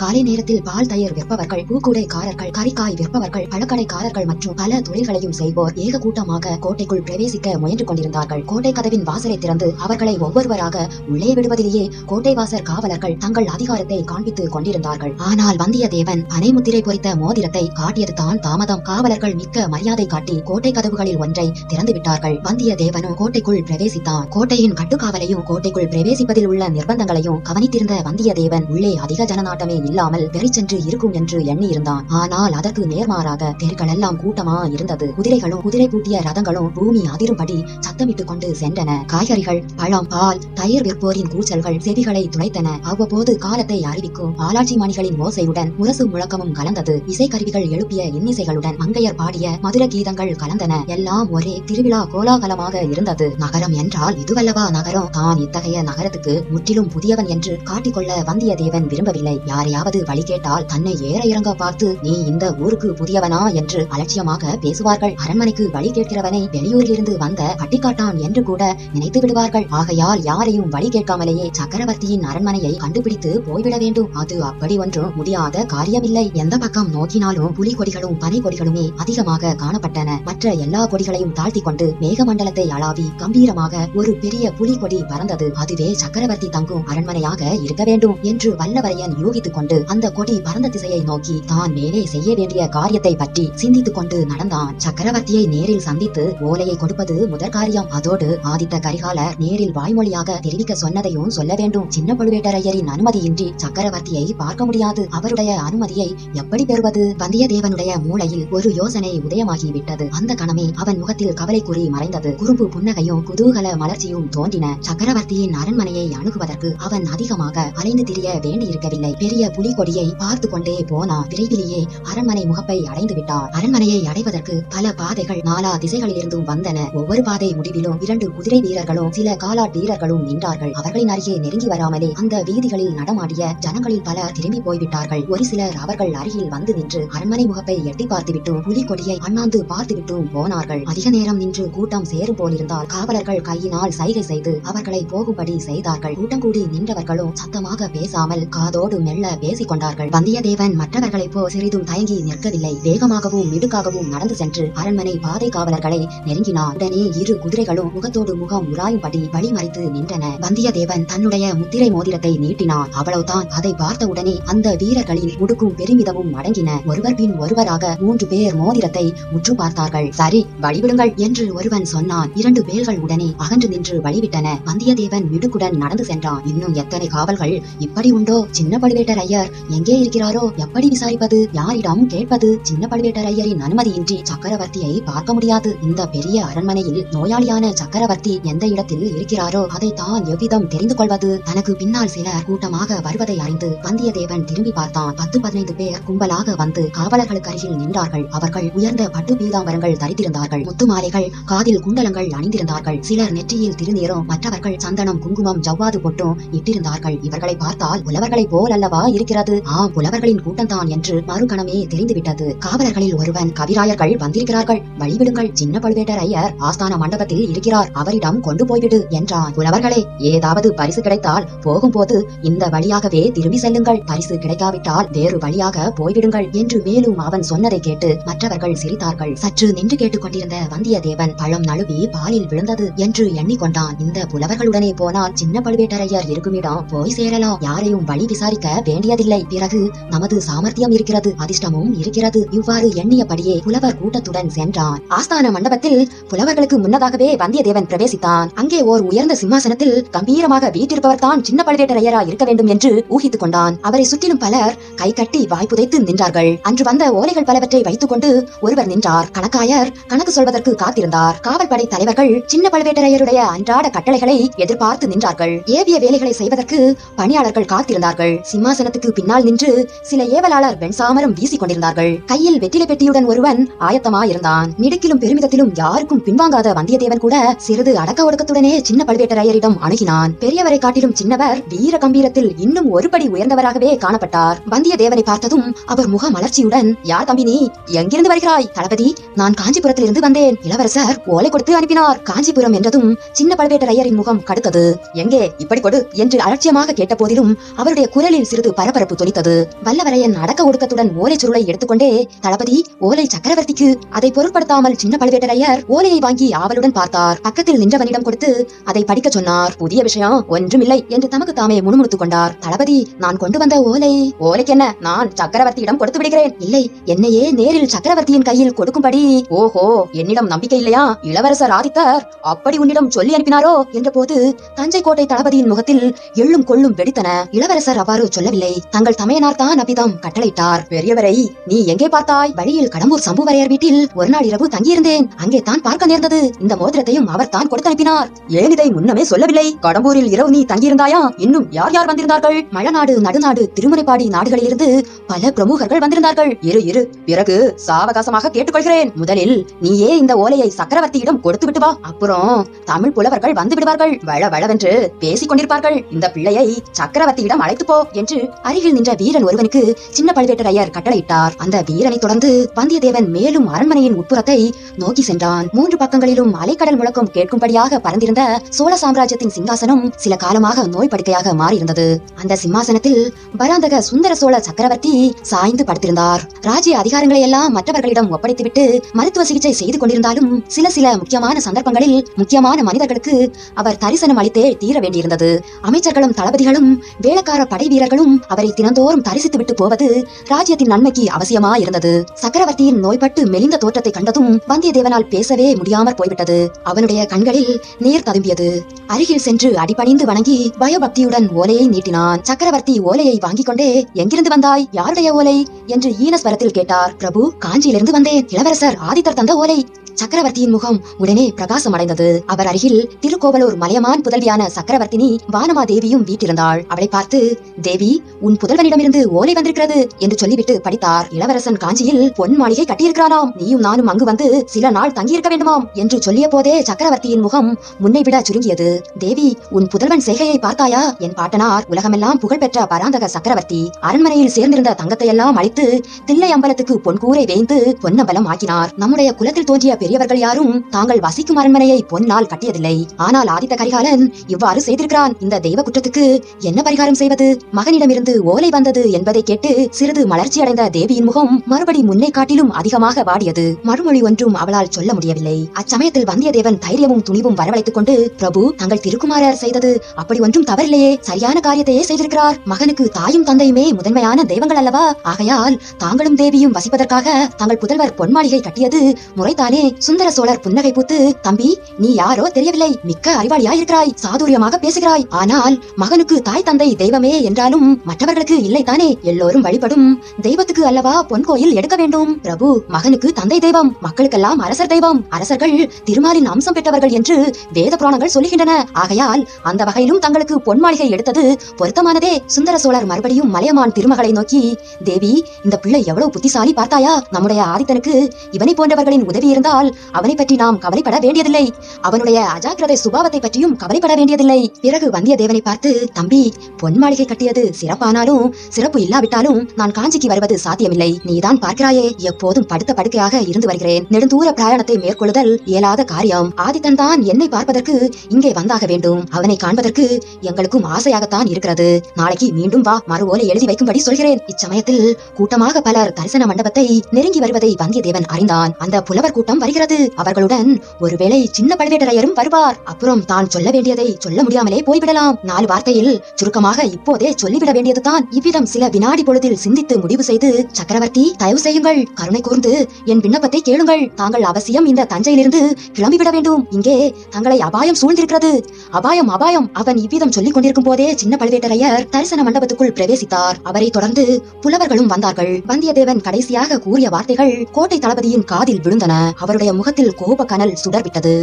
காலை நேரத்தில் பால் தயிர் விற்பவர்கள், பூக்கூடைக்காரர்கள், கறிக்காய் விற்பவர்கள், பழக்கடைக்காரர்கள் மற்றும் பல தொழில்களையும் செய்வோர் ஏக கூட்டமாக கோட்டைக்குள் பிரவேசிக்க முயன்று கொண்டிருந்தார்கள். கோட்டை கதவின் வாசலை திறந்து அவர்களை ஒவ்வொருவராக உள்ளே விடுவதிலேயே கோட்டை வாசர் காவலர்கள் தங்கள் அதிகாரத்தை காண்பித்துக் கொண்டிருந்தார்கள். ஆனால் வந்தியத்தேவன் பனைமுத்திரை பொறித்த மோதிரத்தை காட்டியது தான் தாமதம். காவலர்கள் மிக்க மரியாதை காட்டி கோட்டை கதவுகளில் ஒன்றை திறந்து விட்டார்கள். வந்தியத்தேவனும் கோட்டைக்குள் பிரவேசித்தான். கோட்டையின் கட்டுக்காவலையும் கோட்டைக்குள் பிரவேசிப்பதில் உள்ள நிர்பந்தங்களையும் கவனித்திருந்த வந்தியத்தேவன் உள்ளே அதிக ஜனநாட்டமே இல்லாமல் வெறிச்சென்று இருக்கும் என்று எண்ணி இருந்தான். ஆனால் அதற்கு நேர்மாறாக தெருக்கள் எல்லாம் கூட்டமா இருந்தது. குதிரைகளும் குதிரை பூட்டிய ரதங்களும் பூமி அதிரும்படி சத்தமிட்டுக் கொண்டு சென்றன. காய்கறிகள், பழம், பால், தயிர் விற்போரின் கூச்சல்கள் செவிகளை துளைத்தன. அவ்வப்போது காலத்தை அறிவிக்கும் ஆளாட்சி மணிகளின் ஓசையுடன் முரசு முழக்கமும் கலந்தது. இசைக்கருவிகள் எழுப்பிய இன்னிசைகளுடன் மங்கையர் பாடிய மதுர கீதங்கள் கலந்தன. எல்லாம் ஒரே திருவிழா கோலாகலமாக இருந்தது. நகரம் என்றால் இதுவல்லவா நகரம்? தான் இத்தகைய நகரத்துக்கு முற்றிலும் புதியவன் என்று காட்டிக்கொள்ள வந்தியத்தேவன் விரும்பவில்லை. யாரையாவது வழி கேட்டால் தன்னை ஏற இறங்க பார்த்து, நீ இந்த ஊருக்கு புதியவனா என்று அலட்சியமாக பேசுவார்கள். அரண்மனைக்கு வழி கேட்கிறவனை வெளியூரிலிருந்து வந்த பட்டிக்காட்டான் என்று கூட நினைத்து விடுவார்கள். ஆகையால் யாரையும் வழி கேட்காமலேயே சக்கரவர்த்தியின் அரண்மனையை கண்டுபிடித்து போய்விட வேண்டும். அது அப்படி ஒன்றும் முடியாத காரியமில்லை. எந்த பக்கம் நோக்கினாலும் புலி கொடிகளும் பனை கொடிகளுமே அதிகமாக காணப்பட்டன. மற்ற எல்லா கொடிகளையும் தாழ்த்தி கொண்டு மேகமண்டலத்தை அளாவி கம்பீரமாக ஒரு பெரிய புலி கொடி பறந்தது. அதுவே சக்கரவர்த்தி தங்கும் அரண்மனையாக இருக்க வேண்டும் என்று வல்லவரையன் யூகித்துக் கொண்டு அந்த கொடி பறந்த திசையை நோக்கி தான் மேலே செய்ய வேண்டிய காரியத்தை பற்றி சிந்தித்துக் கொண்டு நடந்தான். சக்கரவர்த்தியை நேரில் சந்தித்து ஓலையை கொடுப்பது முதற் காரியம். அதோடு ஆதித்த கரிகாலர் நேரில் வாய்மொழியாக தெரிவிக்க சொன்னதையும் சொல்ல வேண்டும். சின்ன பழுவேட்டரையரின் அனுமதியின்றி சக்கரவர்த்தியை பார்க்க முடியாது. அவருடைய அனுமதியை எப்படி பெறுவது? வந்தியத்தேவனுடைய மூளையில் ஒரு யோசனை உதயமாகிவிட்டது. அந்த கணமே அவன் முகத்தில் கவலை குறி மறைந்தது. குறும்பு புன்னகையும் குதூகல மலர்ச்சியும் தோன்றின. சக்கரவர்த்தியின் அரண்மனையை அணுகுவதற்கு அவன் அதிகமாக அலைந்து திரிய வேண்டியிருக்கவில்லை. பெரிய புலி கொடியை பார்த்து கொண்டே போனார். விரைவிலேயே அரண்மனை முகப்பை அடைந்து விட்டார். அரண்மனையை அடைவதற்கு பல பாதைகள் நாலா திசைகளிலிருந்தும் வந்தன. ஒவ்வொரு பாதை முடிவிலும் 2 குதிரை வீரர்களும் சில காலாட் வீரர்களும் நின்றார்கள். அவர்களின் அருகே நெருங்கி வராமலே அந்த வீதிகளில் நடமாடிய ஜனங்களில் பலர் திரும்பி போய்விட்டார்கள். ஒரு சிலர் அவர்கள் அருகில் வந்து நின்று அரண்மனை முகப்பை எட்டி பார்த்துவிட்டும் புலி கொடியை அண்ணாந்து பார்த்துவிட்டும் போனார்கள். அதிக நேரம் நின்று கூட்டம் சேரும் போலிருந்தால் காவலர்கள் கையினால் சைகை செய்து அவர்களை போகும்படி செய்தார்கள். கூட்டம் கூடி நின்றவர்களும் சத்தமாக பேசாமல் காதோடு மெல்ல பேசிக் கொண்டார்கள். வந்தியத்தேவன் மற்றவர்களைப் போல் சிறிதும் தயங்கி நிற்கவில்லை. வேகமாகவும் மிடுக்காகவும் நடந்து சென்று அரண்மனை பாதை காவலர்களை நெருங்கினார். உடனே 2 குதிரைகளும் முகத்தோடு முகம் உராயும்படி வழிமறைத்து நின்றன. வந்தியத்தேவன் தன்னுடைய முத்திரை மோதிரத்தை நீட்டினான். அவ்வளவுதான். அதை பார்த்த உடனே அந்த வீரர்களின் முடுக்கும் பெருமிதமும் அடங்கின. ஒருவர் பின் ஒருவராக 3 பேர் மோதிரத்தை முற்று பார்த்தார்கள். சரி, வழிவிடுங்கள் என்று ஒருவன் சொன்னான். 2 பேர்கள் உடனே அகன்று நின்று வழிவிட்டன. வந்தியத்தேவன் மிடுக்குடன் நடந்து சென்றான். இன்னும் எத்தனை காவல்கள் இப்படி உண்டோ? சின்ன பழுவேட்டரையர் எங்கே இருக்கிறாரோ? எப்படி விசாரிப்பது? யாரிடம் கேட்பது? சின்ன பழுவேட்டரையரின் அனுமதியின்றி சக்கரவர்த்தியை பார்க்க முடியாது. இந்த பெரிய அரண்மனையில் நோயாளியான சக்கரவர்த்தி எந்த இடத்தில் இருக்கிறாரோ அதை தான் எவ்விதம் தெரிந்து கொள்வது? தனக்கு பின்னால் சிலர் கூட்டமாக வருவதை அறிந்து வந்தியத்தேவன் திரும்பி பார்த்தான். 10-15 பேர் கும்பலாக வந்து காவலர்களுக்கு அருகில் நின்றார்கள். அவர்கள் உயர்ந்த பட்டு பீதாம்பரங்கள் தரித்திருந்தார்கள். முத்து மாலைகள், காதில் குண்டலங்கள் அணிந்திருந்தார்கள். சிலர் நெற்றியில் திருநீரும் மற்றவர்கள் சந்தனம், குங்குமம், ஜவ்வாது பொட்டும் இட்டிருந்தார்கள். இவர்களை பார்த்தால் புலவர்களை போல் அல்லவா இருக்கிறது? ஆம், புலவர்களின் கூட்டம்தான் என்று மறுகணமே தெரிந்துவிட்டது. காவலர்களில் ஒருவன், கவிராயர்கள் வந்திருக்கிறார்கள், வழிவிடுங்கள். சின்ன பழுவேட்டரையர் ஆஸ்தான மண்டபத்தில் இருக்கிறார், அவரிடம் கொண்டு போய்விடு என்றான். புலவர்களே, ஏதாவது பரிசு கிடைத்தால் போகும்போது இந்த வழியாகவே திரும்பி செல்லுங்கள். பரிசு கிடைக்காவிட்டால் வேறு வழியாக போய்விடுங்கள் என்று மேலும் அவன் சொன்னதை கேட்டு மற்றவர்கள் சிரித்தார்கள். சற்று நின்று கேட்டுக் கொண்டிருந்த வந்தியத்தேவன் பழம் நழுவி பாலில் விழுந்தது என்று எண்ணிக்கொண்டான். இந்த புலவர்களுடனே போனால் சின்ன பழுவேட்டரையர் இருக்குமிடம் போய் சேரலாம். யாரையும் வழி விசாரிக்க வேண்டியதில்லை. பிறகு நமது சாமர்த்தியம் இருக்கிறது, அதிர்ஷ்டமும் இருக்கிறது. இவ்வாறு எண்ணியபடியே புலவர் கூட்டத்துடன் சென்றான். ஆஸ்தான மண்டபத்தில் புலவர்களுக்கு முன்னதாகவே வந்தியத்தேவன் பிரவேசித்தான். அங்கே ஓர் உயர்ந்த சிம்மாசனத்தில் கம்பீரமாக வீற்றிருப்பவர் தான் சின்ன பழுவேட்டரையரா இருக்க வேண்டும் என்று ஊகித்துக் கொண்டான். அவரை சுற்றிலும் பலர் கை கட்டி வாய்ப்புதைத்து நின்றார்கள். அன்று வந்த ஓலைகள் பலவற்றை வைத்துக் கொண்டு ஒருவர் நின்றார். கணக்காயர் கணக்கு சொல்வதற்கு காத்திருந்தார். காவல்படை தலைவர்கள் சின்ன பழுவேட்டரையருடைய அன்றாட கட்டளைகளை எதிர்பார்த்து நின்றார்கள். ஏவிய வேலைகளை செய்வதற்கு பணியாளர்கள் காத்திருந்தார்கள். சிம்மாசனத்துக்கு பின்னால் நின்று சில ஏவலாளர் வெண்சாமரம் வீசிக் கொண்டிருந்தார்கள். கையில் வெற்றிலை பெட்டியுடன் ஒருவன் ஆயத்தமாயிருந்தான். மிடுக்கிலும் பெருமிதத்திலும் யாருக்கும் பின்வாங்காத வந்தியத்தேவன் கூட சிறிது அடக்க ஒடுக்கத்துடனே சின்ன பழுவேட்டரையரிடம் அணுகினான். பெரியவரை காட்டிலும் சின்னவர் வீர கம்பீரத்தில் இன்னும் ஒருபடி உயர்ந்தவராகவே காணப்பட்டார். வந்தியத்தேவனை பார்த்ததும் அவர் முக மலர்ச்சியுடன், யார் தம்பி நீ? எங்கிருந்து வருகிறாய்? தளபதி, நான் காஞ்சிபுரத்திலிருந்து வந்தேன். இளவரசர் ஓலை கொடுத்து அனுப்பினார். காஞ்சிபுரம் என்றதும் சின்ன பழுவேட்டரையரின் முகம் கடுத்தது. எங்கே? இப்படி கொடு என்று அலட்சியமாக கேட்ட போதிலும் அவருடைய குரலில் சிறிது பரபரப்பு தொனித்தது. வல்லவரையன் அடக்க ஒடுக்கத்துடன் ஓலை சுருளை எடுத்துக்கொண்டே, தளபதி, ஓலை சக்கரவர்த்திக்கு. அதை பொருட்படுத்தாமல் சின்ன பழுவேட்டரையர் ஓலையை வாங்கி ஆவலுடன் பார்த்தார். பக்கத்தில் நின்றவனிடம் கொடுத்து அதை படிக்க சொன்னார். புதிய விஷயம் ஒன்றுமில்லை என்று தமக்கு தாமே முணுமுணுத்துக் கொண்டார். தளபதி, நான் கொண்டு வந்த ஓலைக்கென்ன, நான் சக்கரவர்த்தியிடம் கொடுத்து விடுகிறேன். இல்லை, என்னையே நேரில் சக்கரவர்த்தியின் கையில் கொடுக்கும்படி. ஓஹோ, என்னிடம் நம்பிக்கை இல்லையா? இளவரசர் ஆதித்தர் அப்படி உன்னிடம் சொல்லி அனுப்பினாரோ என்ற போது தஞ்சை கோட்டை தளபதியின் முகத்தில் எள்ளும் கொள்ளும் வெடித்தன. இளவரசர் அவ்வாறு சொல்லவில்லை. தங்கள் தமையனார் தான் அவ்விதம் கட்டளையிட்டார். பெரியவரை நீ எங்கே பார்த்தாய்? வழியில் கடம்பூர் சம்புவரையர் வீட்டில் ஒரு நாள் இரவு தங்கியிருந்தேன். அங்கே தான் பார்க்க நேர்ந்தது. இந்த மோதிரத்தையும் அவர் தான் கொடுத்து அனுப்பினார். ஏன் இதை முன்னமே சொல்லவில்லை? கடம்பூரில் இரவு நீ தங்கியிருந்தாயா? இன்னும் யார் யார் வந்திருந்தார்கள்? மழநாடு, நடுநாடு, திருமுனைப்பாடி நாடுகளிலிருந்து பல பிரமுகர்கள் வந்திருந்தார்கள். இரு பிறகு சாவகாசமாக கேட்டுக்கொள்கிறேன். முதலில் நீயே இந்த ஓலையை சக்கரவர்த்தியிடம் கொடுத்து விட்டு வா. அப்புறம் தமிழ் புலவர்கள் வந்து விடுவார்கள். வளவென்று பேசிக் கொண்டிருப்பார்கள். இந்த பிள்ளையை சக்கரவர்த்தியிடம் அழைத்து போ என்று அருகில் நின்ற வீரன் ஒருவனுக்கு சின்ன பழுவேட்டரையர் கட்டளையிட்டார். அந்த வீரனை தொடர்ந்து வந்தியத்தேவன் மேலும் அரண்மனையின் உட்புறத்தை நோக்கி சென்றான். 3 பக்கங்களிலும் அலைக்கடல் முழக்கம் கேட்கும்படியாக பறந்திருந்த சோழ சாம்ராஜ்யத்தின் சிங்காசனம் சில காலமாக நோய் படுக்கையாக மாறியிருந்தது. அந்த சிம்மாசனத்தில் பராந்தக சுந்தர சோழ சக்கரவர்த்தி சாய்ந்து படுத்திருந்தார். ராஜ்ய அதிகாரங்களை எல்லாம் மற்றவர்களிடம் ஒப்படைத்துவிட்டு மருத்துவ சிகிச்சை செய்து கொண்டிருந்தாலும் சில முக்கியமான சந்தர்ப்பங்களில் முக்கியமான மனிதர்களுக்கு அவர் தரிசனம் அளித்தே தீர வேண்டியிருந்தது. அமைச்சர்களும் தளபதிகளும் வேளக்கார படை வீரர்களும் அவரை தினந்தோறும் தரிசித்து விட்டு போவது ராஜ்யத்தின் நன்மைக்கு அவசியமாயிருந்தது. சக்கரவர்த்தியின் நோய்பட்டு மெலிந்த தோற்றத்தை கண்டதும் வந்தியத்தேவனால் பேசவே முடியாமற் போய்விட்டது. அவனுடைய கண்களில் நீர் ததும்பியது. அருகில் சென்று அடிபணிந்து வணங்கி பயபக்தியுடன் ஓலையை நீட்டினான். சக்கரவர்த்தி ஓலையை வாங்கிக் கொண்டே, எங்கிருந்து வந்தாய்? யாருடைய ஓலை என்று ஈனஸ்வரத்தில் கேட்டார். பிரபு, காஞ்சியிலிருந்து வந்தேன். இளவரசர் ஆதித்தர் தந்த ஓலை. சக்கரவர்த்தியின் முகம் உடனே பிரகாசம் அடைந்தது. அவர் அருகில் திருக்கோவலூர் மலையமான் புதல்வியான சக்கரவர்த்தினி வானமாதேவியும் வீட்டிருந்தாள். அவளை பார்த்து, தேவி, உன் புதல்வனிடமிருந்து ஓலை வந்திருக்கிறது என்று சொல்லிவிட்டு படித்தார். இளவரசன் காஞ்சியில் பொன் மாளிகை கட்டியிருக்கிறானாம். நீயும் நானும் அங்கு வந்து சில நாள் தங்கியிருக்க வேண்டுமாம் என்று சொல்லிய போதே சக்கரவர்த்தியின் முகம் முன்னை விட சுருங்கியது. தேவி, உன் புதல்வன் செய்கையை பார்த்தாயா? என் பாட்டனார் உலகமெல்லாம் புகழ்பெற்ற பராந்தக சக்கரவர்த்தி அரண்மனையில் சேர்ந்திருந்த தங்கத்தையெல்லாம் அழித்து தில்லை அம்பலத்துக்கு பொன்கூரை வேய்ந்து பொன்னம்பலம் ஆக்கினார். நம்முடைய குலத்தில் தோன்றிய பெரியவர்கள் யாரும் தாங்கள் வசிக்கும் அரண்மனையை பொன்னால் கட்டியதில்லை. ஆனால் ஆதித்த கரிகாலன் இவ்வாறு செய்திருக்கிறான். இந்த தெய்வ குற்றத்துக்கு என்ன பரிகாரம் செய்வது? மகனிடமிருந்து ஓலை வந்தது என்பதை கேட்டு சிறிது மலர்ச்சி அடைந்த தேவியின் முகம் மறுபடி முன்னை காட்டிலும் அதிகமாக வாடியது. மறுமொழி ஒன்றும் அவளால் சொல்ல முடியவில்லை. அச்சமயத்தில் வந்தியத்தேவன் தைரியமும் துணிவும் வரவழைத்துக் கொண்டு, பிரபு, தங்கள் திருக்குமாரர் செய்தது அப்படி ஒன்றும் தவறில்லையே. சரியான காரியத்தையே செய்திருக்கிறார். மகனுக்கு தாயும் தந்தையுமே முதன்மையான தெய்வங்கள் அல்லவா? ஆகையால் தாங்களும் தேவியும் வசிப்பதற்காக தங்கள் புதல்வர் பொன்மாளிகை கட்டியது முறைதானே? சுந்தர சோழர் புன்னகை பூத்து, தம்பி, நீ யாரோ தெரியவில்லை. மிக்க அறிவாளியாயிருக்கிறாய். சாதுரியமாக பேசுகிறாய். ஆனால் மகனுக்கு தாய் தந்தை தெய்வமே என்றாலும் மற்றவர்களுக்கு இல்லைத்தானே? எல்லோரும் வழிபடும் தெய்வத்துக்கு அல்லவா பொன் கோயில் எடுக்க வேண்டும். பிரபு, மகனுக்கு தந்தை தெய்வம், மக்களுக்கெல்லாம் அரசர் தெய்வம். அரசர்கள் திருமாலின் அம்சம் பெற்றவர்கள் என்று வேத புராணங்கள் சொல்லுகின்றன. ஆகையால் அந்த வகையிலும் தங்களுக்கு பொன் மாளிகை எடுத்தது பொருத்தமானதே. சுந்தர சோழர் மறுபடியும் மலையமான் திருமகளை நோக்கி, தேவி, இந்த பிள்ளை எவ்வளவு புத்திசாலி பார்த்தாயா? நம்முடைய ஆதித்தனுக்கு இவனை போன்றவர்களின் உதவி இருந்தால் அவனை பற்றி நாம் கவலைப்பட வேண்டியதில்லை. அவனுடைய அஜாக்கிரதை சுபாவத்தை பற்றியும் கவலைப்பட வேண்டியதில்லை. பிறகு வந்தியத்தேவனை பார்த்து, தம்பி, பொன் மாளிகை கட்டியது சிறப்பானாலும் சிறப்பு இல்லாவிட்டாலும் நான் காஞ்சிக்கு வருவது சாத்தியமில்லை. நீதான் பார்க்கிறாயே, எப்போதும் படுத்த படுக்கையாக இருந்து வருகிறேன். நெடுந்தூர பிரயாணத்தை மேற்கொள்ளுதல் இயலாத காரியம். ஆதித்தன் தான் என்னை பார்ப்பதற்கு இங்கே வந்தாக வேண்டும். அவனை காண்பதற்கு எங்களுக்கும் ஆசையாகத்தான் இருக்கிறது. நாளைக்கு மீண்டும் வா, மறு ஓலை எழுதி வைக்கும்படி சொல்கிறேன். இச்சமயத்தில் கூட்டமாக பலர் தரிசன மண்டபத்தை நெருங்கி வருவதை வந்தியத்தேவன் அறிந்தான். அந்த புலவர் கூட்டம் வருகிறது. அவர்களுடன் ஒருவேளை சின்ன பழுவேட்டரையரும் வருவார். அப்புறம் தான் சொல்ல வேண்டியதை சொல்ல முடியாமலே போய்விடலாம். 4 வார்த்தையில் சுருக்கமாக இப்போதே சொல்லிவிட வேண்டியதுதான். இவ்விதம் சில வினாடி பொழுதில் சிந்தித்து முடிவு செய்து, சக்கரவர்த்தி, தயவு செய்யுங்கள், கருணை கூர்ந்து என் விண்ணப்பத்தை கேளுங்கள். தாங்கள் அவசியம் இந்த தஞ்சையிலிருந்து கிளம்பிவிட வேண்டும். இங்கே தங்களை அபாயம் சூழ்ந்திருக்கிறது. அபாயம், அபாயம். அவன் இவ்விதம் சொல்லிக் கொண்டிருக்கும் போதே சின்ன பழுவேட்டரையர் தரிசன மண்டபத்துக்குள் பிரவேசித்தார். அவரை தொடர்ந்து புலவர்களும் வந்தார்கள். வந்தியத்தேவன் கடைசியாக கூறிய வார்த்தைகள் கோட்டை தளபதியின் காதில் விழுந்தன. அவருடைய முகத்தில் கோப கனல் சுடர்விட்டது.